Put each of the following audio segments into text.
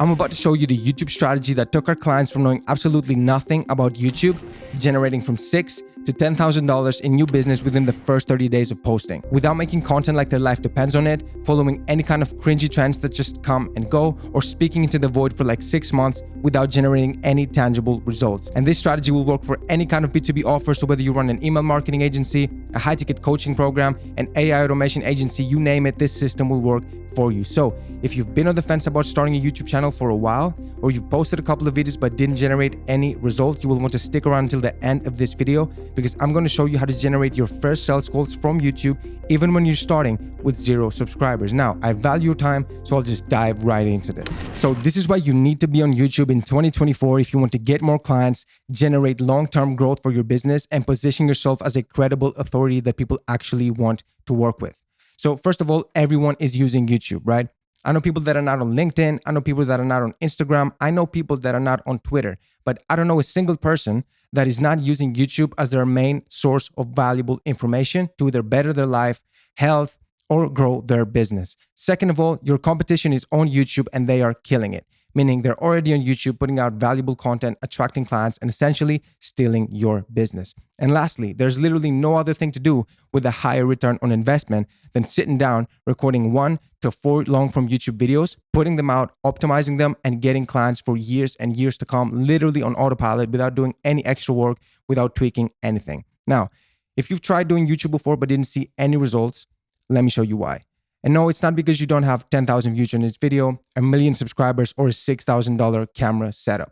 I'm about to show you the YouTube strategy that took our clients from knowing absolutely nothing about YouTube, generating from $6,000 to $10,000 in new business within the first 30 days of posting, without making content like their life depends on it, following any kind of cringy trends that just come and go, or speaking into the void for like 6 months without generating any tangible results. And this strategy will work for any kind of B2B offer. So whether you run an email marketing agency, a high-ticket coaching program, an AI automation agency, you name it, this system will work for you. So if you've been on the fence about starting a YouTube channel for a while, or you've posted a couple of videos but didn't generate any results, you will want to stick around until the end of this video, because I'm going to show you how to generate your first sales calls from YouTube even when you're starting with 0 subscribers. Now, I value your time, so I'll just dive right into this. So this is why you need to be on YouTube in 2024 if you want to get more clients, generate long-term growth for your business, and position yourself as a credible authority that people actually want to work with. So first of all, everyone is using YouTube, right? I know people that are not on LinkedIn. I know people that are not on Instagram. I know people that are not on Twitter, but I don't know a single person that is not using YouTube as their main source of valuable information to either better their life, health, or grow their business. Second of all, your competition is on YouTube and they are killing it, meaning they're already on YouTube putting out valuable content, attracting clients, and essentially stealing your business. And lastly, there's literally no other thing to do with a higher return on investment than sitting down, recording 1 to 4 long-form YouTube videos, putting them out, optimizing them, and getting clients for years and years to come, literally on autopilot without doing any extra work, without tweaking anything. Now, if you've tried doing YouTube before but didn't see any results, let me show you why. And no, it's not because you don't have 10,000 views on this video, 1 million subscribers, or a $6,000 camera setup.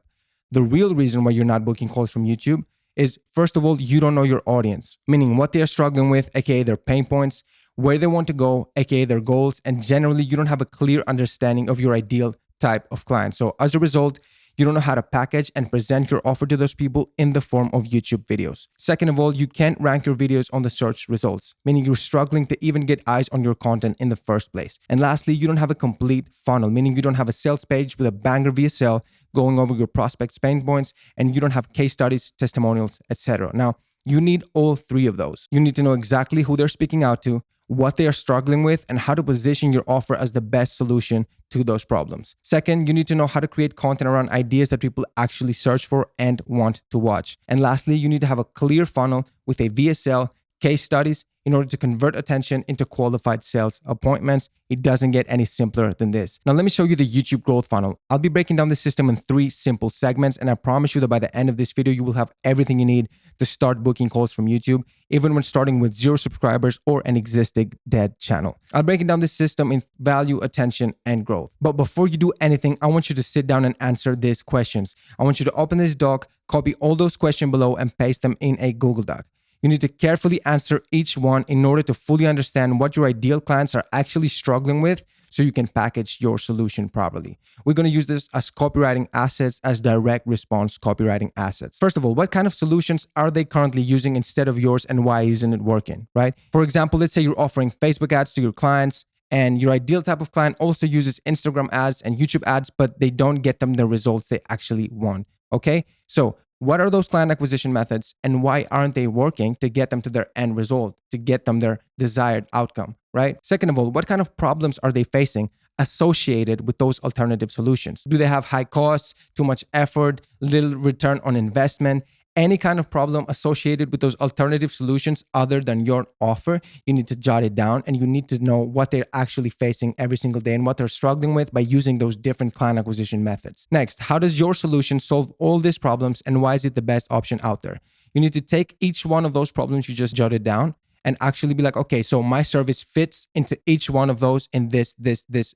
The real reason why you're not booking calls from YouTube is, first of all, you don't know your audience, meaning what they're struggling with, aka their pain points, where they want to go, aka their goals, and generally you don't have a clear understanding of your ideal type of client. So as a result, you don't know how to package and present your offer to those people in the form of YouTube videos. Second of all, you can't rank your videos on the search results, meaning you're struggling to even get eyes on your content in the first place. And lastly, you don't have a complete funnel, meaning you don't have a sales page with a banger VSL going over your prospects' pain points, and you don't have case studies, testimonials, etc. Now, you need all 3 of those. You need to know exactly who they're speaking out to, what they are struggling with, and how to position your offer as the best solution to those problems. Second, you need to know how to create content around ideas that people actually search for and want to watch. And lastly, you need to have a clear funnel with a VSL, case studies, in order to convert attention into qualified sales appointments. It doesn't get any simpler than this. Now, let me show you the YouTube growth funnel. I'll be breaking down the system in 3 simple segments, and I promise you that by the end of this video, you will have everything you need to start booking calls from YouTube, even when starting with 0 subscribers or an existing dead channel. I'll break down this system in value, attention, and growth. But before you do anything, I want you to sit down and answer these questions. I want you to open this doc, copy all those questions below, and paste them in a Google Doc. You need to carefully answer each one in order to fully understand what your ideal clients are actually struggling with, so you can package your solution properly. We're going to use this as copywriting assets, as direct response copywriting assets. First of all, what kind of solutions are they currently using instead of yours, and why isn't it working, right? For example, let's say you're offering Facebook ads to your clients, and your ideal type of client also uses Instagram ads and YouTube ads, but they don't get them the results they actually want, okay? So what are those client acquisition methods, and why aren't they working to get them to their end result, to get them their desired outcome, right? Second of all, what kind of problems are they facing associated with those alternative solutions? Do they have high costs, too much effort, little return on investment? Any kind of problem associated with those alternative solutions other than your offer, you need to jot it down, and you need to know what they're actually facing every single day and what they're struggling with by using those different client acquisition methods. Next, how does your solution solve all these problems, and why is it the best option out there? You need to take each one of those problems you just jotted down and actually be like, okay, so my service fits into each one of those in this,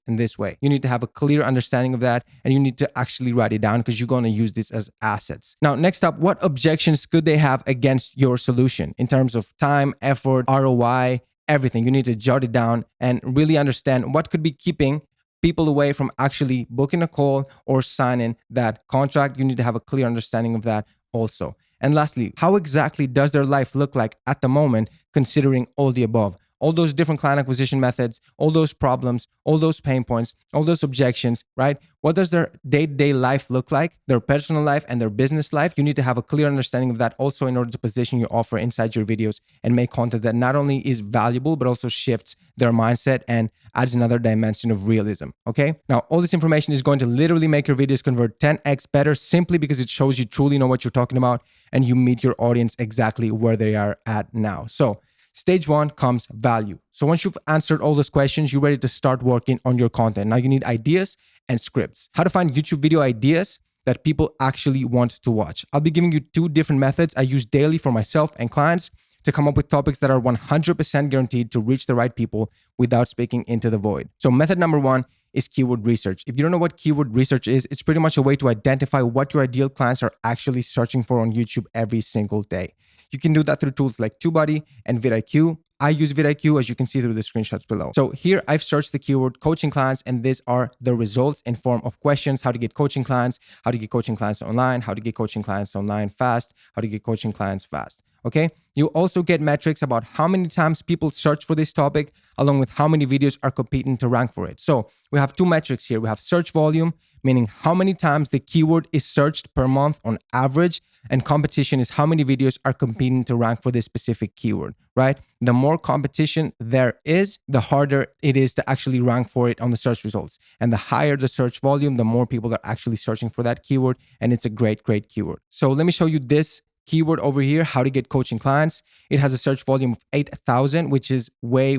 and this way. You need to have a clear understanding of that, and you need to actually write it down because you're going to use this as assets. Now, next up, what objections could they have against your solution in terms of time, effort, ROI, everything? You need to jot it down and really understand what could be keeping people away from actually booking a call or signing that contract. You need to have a clear understanding of that also. And lastly, how exactly does their life look like at the moment, considering all the above? all those different client acquisition methods, all those problems, all those pain points, all those objections, right? What does their day-to-day life look like, their personal life and their business life? You need to have a clear understanding of that also in order to position your offer inside your videos and make content that not only is valuable, but also shifts their mindset and adds another dimension of realism, okay? Now, all this information is going to literally make your videos convert 10x better simply because it shows you truly know what you're talking about and you meet your audience exactly where they are at now. So stage one comes value. So once you've answered all those questions, you're ready to start working on your content. Now you need ideas and scripts. How to find YouTube video ideas that people actually want to watch. I'll be giving you 2 different methods I use daily for myself and clients to come up with topics that are 100% guaranteed to reach the right people without speaking into the void. So method number 1 is keyword research. If you don't know what keyword research is, it's pretty much a way to identify what your ideal clients are actually searching for on YouTube every single day. You can do that through tools like TubeBuddy and vidIQ. I use vidIQ, as you can see through the screenshots below. So here I've searched the keyword coaching clients, and these are the results in form of questions: how to get coaching clients, how to get coaching clients online, how to get coaching clients online fast, how to get coaching clients fast. Okay. You also get metrics about how many times people search for this topic, along with how many videos are competing to rank for it. So we have 2 metrics here. We have search volume, meaning how many times the keyword is searched per month on average, and competition is how many videos are competing to rank for this specific keyword, right? The more competition there is, the harder it is to actually rank for it on the search results. And the higher the search volume, the more people are actually searching for that keyword. And it's a great keyword. So let me show you this keyword over here, how to get coaching clients. It has a search volume of 8,000, which is way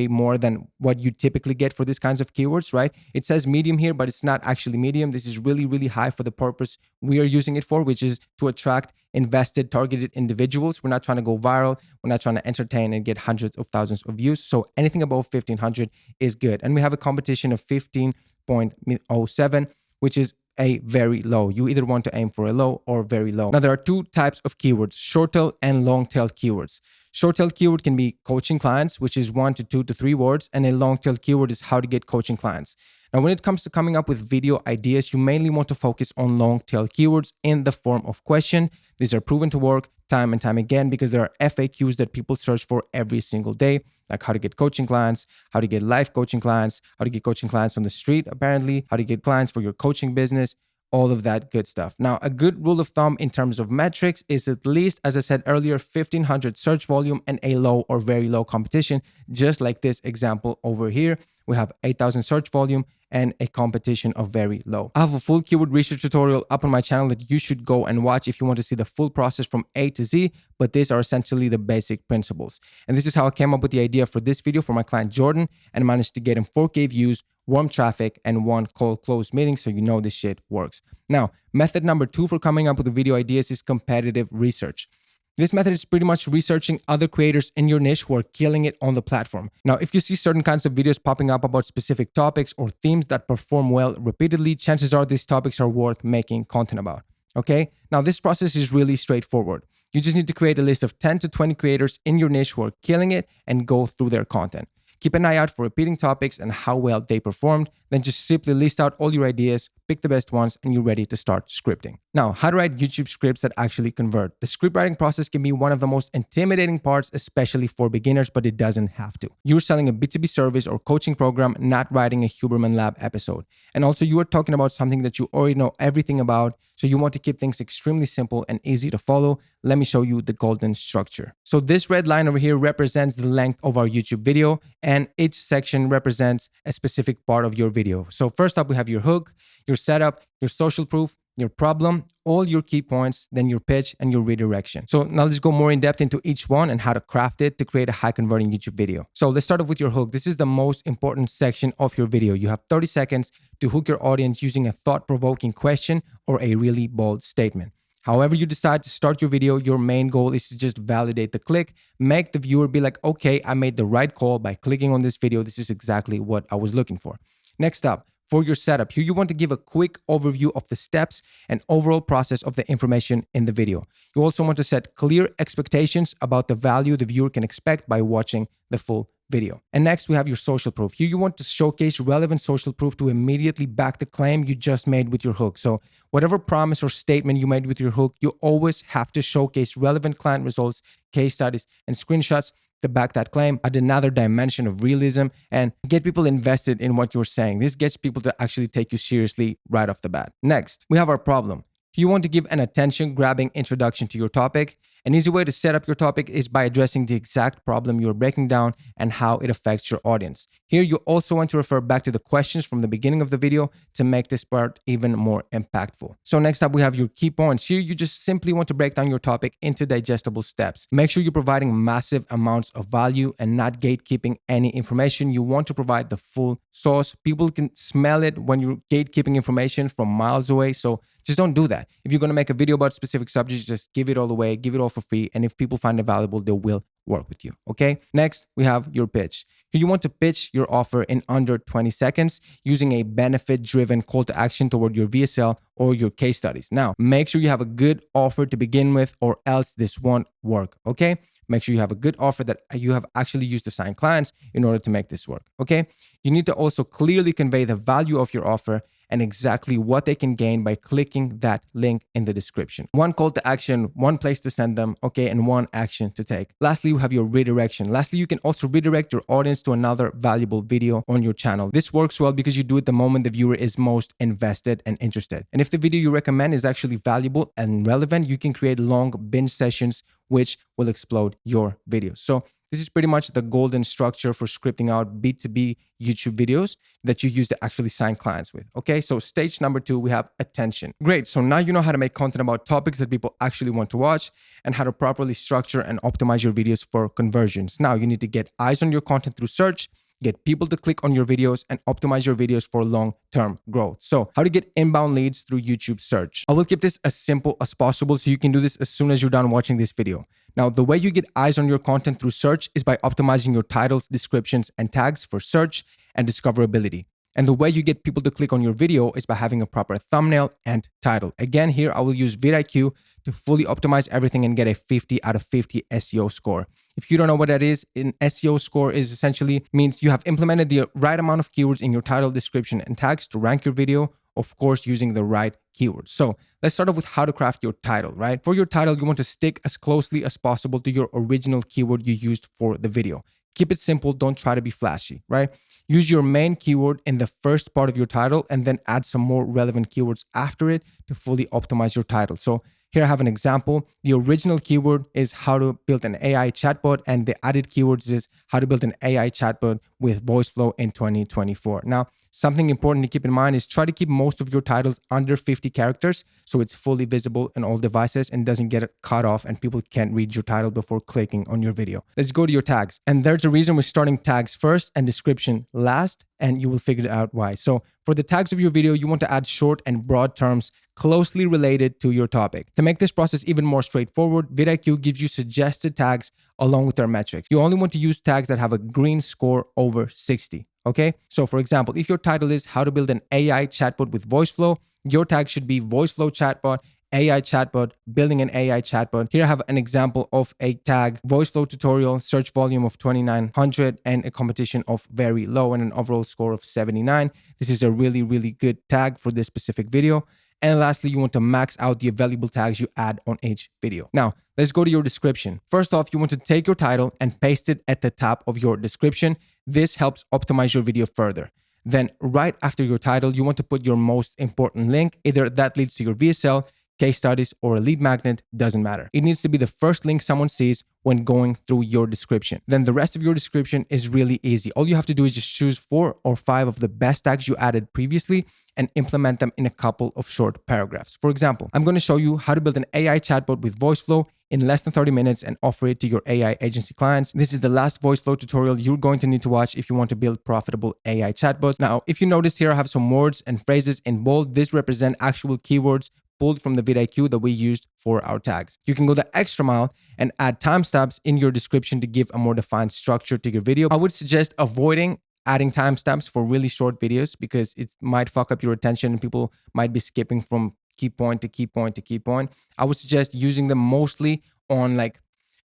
more than what you typically get for these kinds of keywords, right? It says medium here, but it's not actually medium. This is really high for the purpose we are using it for, which is to attract invested, targeted individuals. We're not trying to go viral. We're not trying to entertain and get hundreds of thousands of views. So anything above 1,500 is good. And we have a competition of 15.07, which is a very low. You either want to aim for a low or very low. Now, there are 2 types of keywords: short tail and long tail keywords. Short tail keyword can be coaching clients, which is 1 to 2 to 3 words, and a long tail keyword is how to get coaching clients. Now, when it comes to coming up with video ideas, you mainly want to focus on long tail keywords in the form of question. These are proven to work time and time again because there are FAQs that people search for every single day, like how to get coaching clients, how to get live coaching clients, how to get coaching clients on the street, apparently, how to get clients for your coaching business, all of that good stuff. Now, a good rule of thumb in terms of metrics is at least, as I said earlier, 1,500 search volume and a low or very low competition, just like this example over here. We have 8,000 search volume and a competition of very low. I have a full keyword research tutorial up on my channel that you should go and watch if you want to see the full process from A to Z, but these are essentially the basic principles. And this is how I came up with the idea for this video for my client Jordan and managed to get him 4K views, warm traffic, and 1 cold close meeting, so you know this shit works. Now, method number 2 for coming up with the video ideas is competitive research. This method is pretty much researching other creators in your niche who are killing it on the platform. Now, if you see certain kinds of videos popping up about specific topics or themes that perform well repeatedly, chances are these topics are worth making content about. Okay? Now, this process is really straightforward. You just need to create a list of 10 to 20 creators in your niche who are killing it and go through their content. Keep an eye out for repeating topics and how well they performed. Then just simply list out all your ideas, pick the best ones, and you're ready to start scripting. Now, how to write YouTube scripts that actually convert. The script writing process can be one of the most intimidating parts, especially for beginners, but it doesn't have to. You're selling a B2B service or coaching program, not writing a Huberman Lab episode. And also, you are talking about something that you already know everything about, so you want to keep things extremely simple and easy to follow. Let me show you the golden structure. So this red line over here represents the length of our YouTube video, and each section represents a specific part of your video. So first up, we have your hook, your setup, your social proof, your problem, all your key points, then your pitch and your redirection. So now let's go more in depth into each one and how to craft it to create a high converting YouTube video. So let's start off with your hook. This is the most important section of your video. You have 30 seconds to hook your audience using a thought-provoking question or a really bold statement. However you decide to start your video, your main goal is to just validate the click, make the viewer be like, okay, I made the right call by clicking on this video. This is exactly what I was looking for. Next up, for your setup, here you want to give a quick overview of the steps and overall process of the information in the video. You also want to set clear expectations about the value the viewer can expect by watching the full video. And next, we have your social proof. Here, you want to showcase relevant social proof to immediately back the claim you just made with your hook. So whatever promise or statement you made with your hook, you always have to showcase relevant client results, case studies, and screenshots to back that claim. Add another dimension of realism and get people invested in what you're saying. This gets people to actually take you seriously right off the bat. Next, we have our problem. You want to give an attention-grabbing introduction to your topic. An easy way to set up your topic is by addressing the exact problem you're breaking down and how it affects your audience. Here, you also want to refer back to the questions from the beginning of the video to make this part even more impactful. So next up, we have your key points. Here, you just simply want to break down your topic into digestible steps. Make sure you're providing massive amounts of value and not gatekeeping any information. You want to provide the full sauce. People can smell it when you're gatekeeping information from miles away. So just don't do that. If you're going to make a video about specific subjects, just give it all away, give it all for free. And if people find it valuable, they will work with you. Okay. Next, we have your pitch. Here, you want to pitch your offer in under 20 seconds using a benefit-driven call to action toward your VSL or your case studies. Now, make sure you have a good offer to begin with, or else this won't work. Okay. Make sure you have a good offer that you have actually used to sign clients in order to make this work. Okay. You need to also clearly convey the value of your offer and exactly what they can gain by clicking that link in the description. One call to action, one place to send them, okay, and one action to take. Lastly, you have your redirection. Lastly, you can also redirect your audience to another valuable video on your channel. This works well because you do it the moment the viewer is most invested and interested. And if the video you recommend is actually valuable and relevant, you can create long binge sessions which will explode your videos. So this is pretty much the golden structure for scripting out B2B YouTube videos that you use to actually sign clients with. Okay, so stage number 2, we have attention. Great, so now you know how to make content about topics that people actually want to watch and how to properly structure and optimize your videos for conversions. Now you need to get eyes on your content through search, get people to click on your videos, and optimize your videos for long-term growth. So how to get inbound leads through YouTube search. I will keep this as simple as possible so you can do this as soon as you're done watching this video. Now, the way you get eyes on your content through search is by optimizing your titles, descriptions, and tags for search and discoverability. And the way you get people to click on your video is by having a proper thumbnail and title. Again, here I will use vidIQ to fully optimize everything and get a 50 out of 50 SEO score. If you don't know what that is, an SEO score is essentially means you have implemented the right amount of keywords in your title, description, and tags to rank your video, of course, using the right keywords. So let's start off with how to craft your title, right? For your title, you want to stick as closely as possible to your original keyword you used for the video. Keep it simple. Don't try to be flashy, right? Use your main keyword in the first part of your title and then add some more relevant keywords after it to fully optimize your title. So here I have an example. The original keyword is how to build an AI chatbot, and the added keywords is how to build an AI chatbot with VoiceFlow in 2024. Now, something important to keep in mind is try to keep most of your titles under 50 characters so it's fully visible on all devices and doesn't get cut off and people can't read your title before clicking on your video. Let's go to your tags. And there's a reason we're starting tags first and description last, and you will figure out why. So for the tags of your video, you want to add short and broad terms closely related to your topic. To make this process even more straightforward, vidIQ gives you suggested tags along with their metrics. You only want to use tags that have a green score over 60. Okay, so for example, if your title is how to build an AI chatbot with VoiceFlow, your tag should be VoiceFlow chatbot, AI chatbot, building an AI chatbot. Here I have an example of a tag, VoiceFlow tutorial, search volume of 2,900 and a competition of very low and an overall score of 79. This is a really, really good tag for this specific video. And lastly, you want to max out the available tags you add on each video. Now, let's go to your description. First off, you want to take your title and paste it at the top of your description. This helps optimize your video further. Then right after your title, you want to put your most important link. Either that leads to your VSL, case studies, or a lead magnet, doesn't matter. It needs to be the first link someone sees when going through your description. Then the rest of your description is really easy. All you have to do is just choose 4 or 5 of the best tags you added previously and implement them in a couple of short paragraphs. For example, I'm going to show you how to build an AI chatbot with VoiceFlow in less than 30 minutes and offer it to your AI agency clients. This is the last VoiceFlow tutorial you're going to need to watch if you want to build profitable AI chatbots. Now, if you notice here, I have some words and phrases in bold. This represent actual keywords pulled from the vidIQ that we used for our tags. You can go the extra mile and add timestamps in your description to give a more defined structure to your video. I would suggest avoiding adding timestamps for really short videos because it might fuck up your attention and people might be skipping from key point to key point to key point. I would suggest using them mostly on like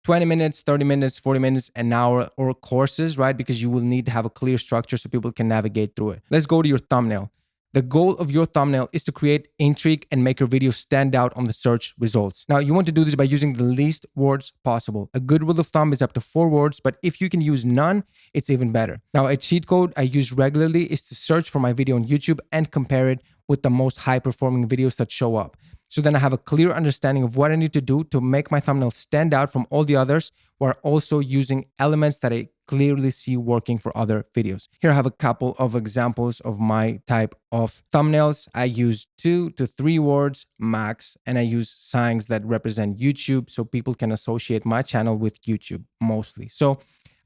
20 minutes, 30 minutes, 40 minutes, an hour, or courses, right? Because you will need to have a clear structure so people can navigate through it. Let's go to your thumbnail. The goal of your thumbnail is to create intrigue and make your video stand out on the search results. Now, you want to do this by using the least words possible. A good rule of thumb is up to 4 words, but if you can use none, it's even better. Now, a cheat code I use regularly is to search for my video on YouTube and compare it with the most high-performing videos that show up. So then I have a clear understanding of what I need to do to make my thumbnail stand out from all the others, while also using elements that I clearly see working for other videos. Here I have a couple of examples of my type of thumbnails. I use 2 to 3 words max, and I use signs that represent YouTube so people can associate my channel with YouTube mostly. So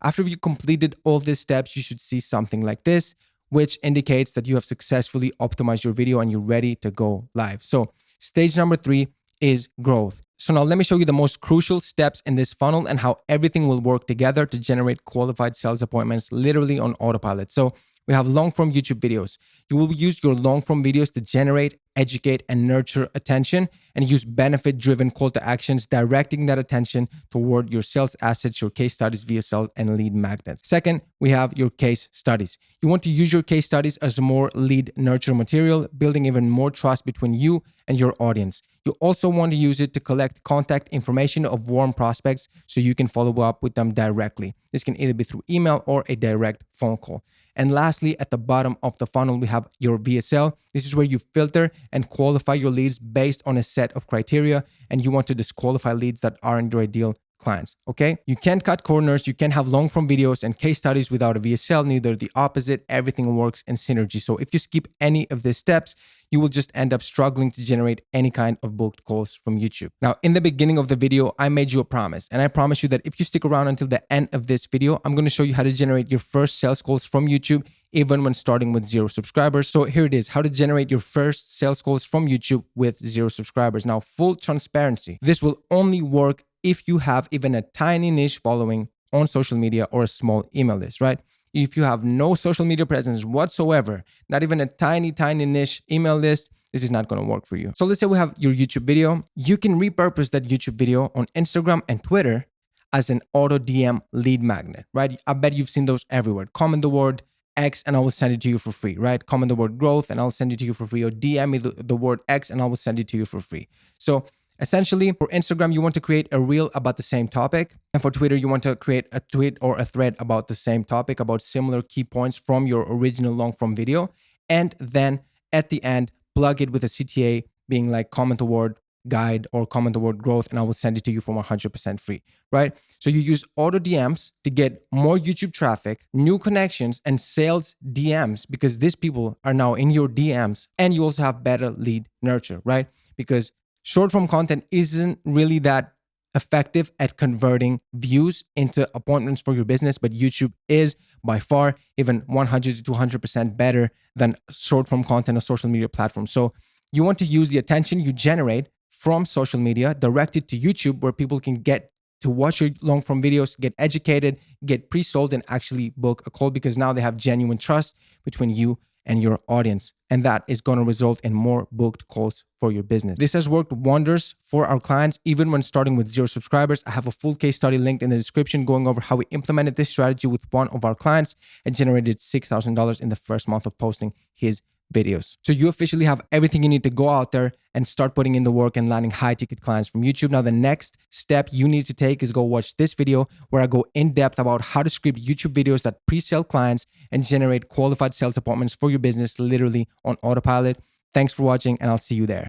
after you completed all these steps, you should see something like this, which indicates that you have successfully optimized your video and you're ready to go live. So stage number 3 is growth. So now let me show you the most crucial steps in this funnel and how everything will work together to generate qualified sales appointments literally on autopilot. So we have long form YouTube videos. You will use your long form videos to generate, educate, and nurture attention, and use benefit driven call to actions, directing that attention toward your sales assets, your case studies, VSL, and lead magnets. Second, we have your case studies. You want to use your case studies as more lead nurture material, building even more trust between you and your audience. You also want to use it to collect contact information of warm prospects so you can follow up with them directly. This can either be through email or a direct phone call. And lastly, at the bottom of the funnel, we have your VSL. This is where you filter and qualify your leads based on a set of criteria, and you want to disqualify leads that aren't your ideal clients, okay? You can't cut corners, you can't have long form videos and case studies without a VSL, neither the opposite. Everything works in synergy. So if you skip any of these steps, you will just end up struggling to generate any kind of booked calls from YouTube. Now, in the beginning of the video, I made you a promise, and I promise you that if you stick around until the end of this video, I'm going to show you how to generate your first sales calls from YouTube, even when starting with 0 subscribers. So here it is, how to generate your first sales calls from YouTube with 0 subscribers. Now, full transparency, this will only work if you have even a tiny niche following on social media or a small email list, right? If you have no social media presence whatsoever, not even a tiny niche email list, this is not going to work for you. So let's say we have your YouTube video. You can repurpose that YouTube video on Instagram and Twitter as an auto DM lead magnet, right? I bet you've seen those everywhere. Comment the word X and I will send it to you for free, right? Comment the word growth and I'll send it to you for free, or DM me the word X and I will send it to you for free. So essentially, for Instagram, you want to create a reel about the same topic. And for Twitter, you want to create a tweet or a thread about the same topic, about similar key points from your original long form video. And then at the end, plug it with a CTA being like comment the word guide or comment the word growth, and I will send it to you for 100% free, right? So you use auto DMs to get more YouTube traffic, new connections, and sales DMs, because these people are now in your DMs, and you also have better lead nurture, right? Because short form content isn't really that effective at converting views into appointments for your business, but YouTube is by far even 100 to 200% better than short form content on social media platforms. So you want to use the attention you generate from social media, direct it to YouTube, where people can get to watch your long form videos, get educated, get pre-sold, and actually book a call, because now they have genuine trust between you and your audience. And that is going to result in more booked calls for your business. This has worked wonders for our clients, even when starting with 0 subscribers. I have a full case study linked in the description going over how we implemented this strategy with one of our clients and generated $6,000 in the first month of posting his videos. So you officially have everything you need to go out there and start putting in the work and landing high ticket clients from YouTube. Now, the next step you need to take is go watch this video where I go in depth about how to script YouTube videos that pre-sell clients and generate qualified sales appointments for your business literally on autopilot. Thanks for watching, and I'll see you there.